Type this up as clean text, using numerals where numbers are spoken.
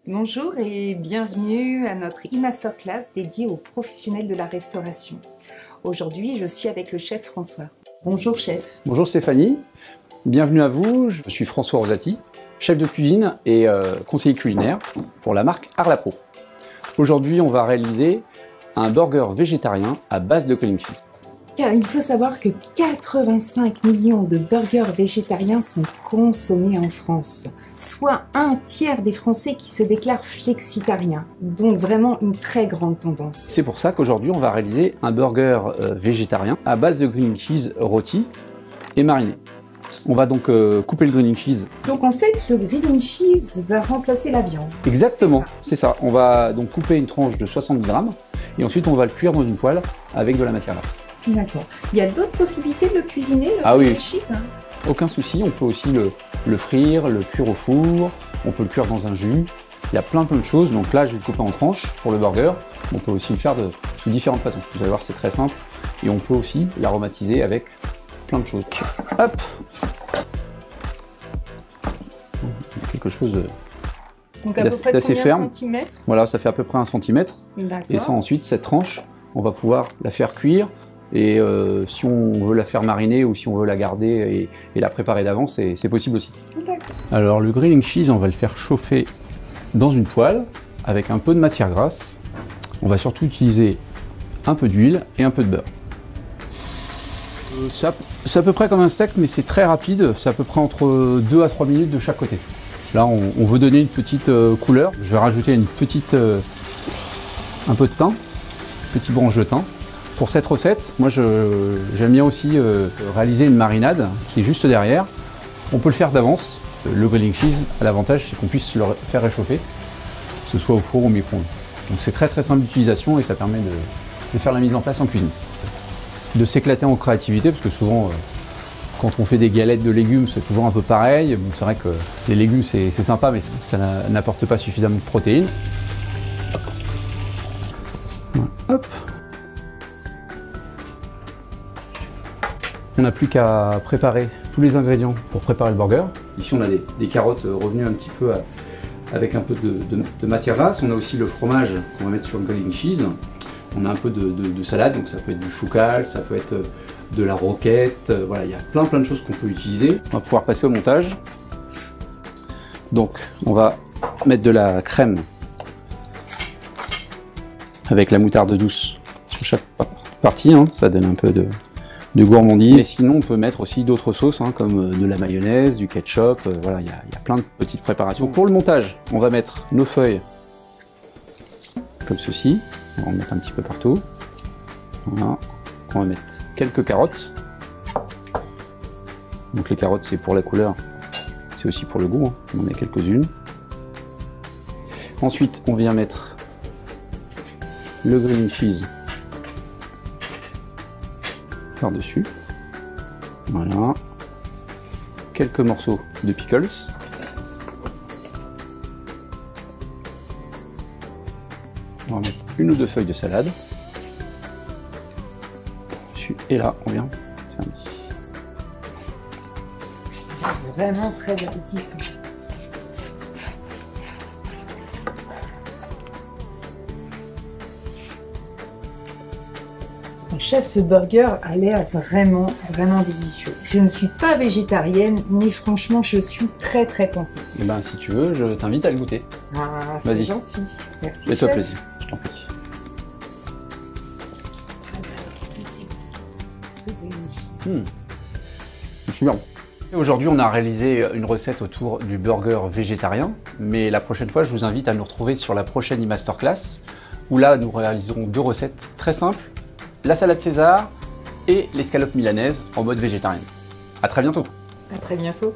Bonjour et bienvenue à notre e-masterclass dédiée aux professionnels de la restauration. Aujourd'hui, je suis avec le chef François. Bonjour chef. Bonjour Stéphanie, bienvenue à vous. Je suis François Rosati, chef de cuisine et conseiller culinaire pour la marque Arlapo. Aujourd'hui, on va réaliser un burger végétarien à base de grilled cheese. Car il faut savoir que 85 millions de burgers végétariens sont consommés en France, soit un tiers des Français qui se déclarent flexitariens, donc vraiment une très grande tendance. C'est pour ça qu'aujourd'hui, on va réaliser un burger végétarien à base de grilled cheese rôti et mariné. On va donc couper le grilled cheese. Donc en fait, le grilled cheese va remplacer la viande. Exactement, c'est ça. On va donc couper une tranche de 70 grammes et ensuite on va le cuire dans une poêle avec de la matière grasse. D'accord. Il y a d'autres possibilités de le cuisiner, le grilled cheese, hein? Aucun souci, on peut aussi le frire, le cuire au four, on peut le cuire dans un jus. Il y a plein de choses. Donc là, je vais le couper en tranches pour le burger. On peut aussi le faire sous différentes façons. Vous allez voir, c'est très simple. Et on peut aussi l'aromatiser avec plein de choses. Hop! Quelque chose d'assez ferme. Voilà, ça fait à peu près 1 cm. Et ça, ensuite, cette tranche, on va pouvoir la faire cuire. Et si on veut la faire mariner ou si on veut la garder et la préparer d'avance, c'est possible aussi. Alors le grilled cheese, on va le faire chauffer dans une poêle avec un peu de matière grasse. On va surtout utiliser un peu d'huile et un peu de beurre. C'est à peu près comme un steak, mais c'est très rapide. C'est à peu près entre 2 à 3 minutes de chaque côté. Là, on veut donner une petite couleur. Je vais rajouter un peu de thym, petite branche de thym. Pour cette recette, moi j'aime bien aussi réaliser une marinade qui est juste derrière. On peut le faire d'avance. Le grilled cheese a l'avantage, c'est qu'on puisse le faire réchauffer, que ce soit au four ou au micro-ondes. Donc c'est très simple d'utilisation et ça permet de faire la mise en place en cuisine. De s'éclater en créativité, parce que souvent quand on fait des galettes de légumes, c'est toujours un peu pareil. Bon, c'est vrai que les légumes c'est sympa, mais ça n'apporte pas suffisamment de protéines. Voilà. Hop. On n'a plus qu'à préparer tous les ingrédients pour préparer le burger. Ici, on a des carottes revenues un petit peu avec un peu de matière grasse. On a aussi le fromage qu'on va mettre sur le grilled cheese. On a un peu de salade, donc ça peut être du choucal, ça peut être de la roquette. Voilà, il y a plein de choses qu'on peut utiliser. On va pouvoir passer au montage. Donc, on va mettre de la crème avec la moutarde douce sur chaque partie. Hein. Ça donne un peu de gourmandise. Et sinon, on peut mettre aussi d'autres sauces, hein, comme de la mayonnaise, du ketchup. Voilà, il y a plein de petites préparations. Donc, pour le montage, on va mettre nos feuilles comme ceci. On va en mettre un petit peu partout. Voilà. On va mettre quelques carottes. Donc les carottes, c'est pour la couleur, c'est aussi pour le goût. Hein. On en met quelques-unes. Ensuite, on vient mettre le grilled cheese par-dessus. Voilà. Quelques morceaux de pickles. On va mettre 1 ou 2 feuilles de salade. Et là, on vient faire un petit. C'est vraiment très appétissant. Chef, ce burger a l'air vraiment délicieux. Je ne suis pas végétarienne, mais franchement, je suis très tentée. Et ben, si tu veux, je t'invite à le goûter. Ah, c'est gentil. Merci. Fais-toi plaisir, je t'en prie. Super bon. Aujourd'hui, on a réalisé une recette autour du burger végétarien, mais la prochaine fois, je vous invite à nous retrouver sur la prochaine e-masterclass, où là, nous réaliserons 2 recettes très simples. La salade César et l'escalope milanaise en mode végétarien. À très bientôt. À très bientôt.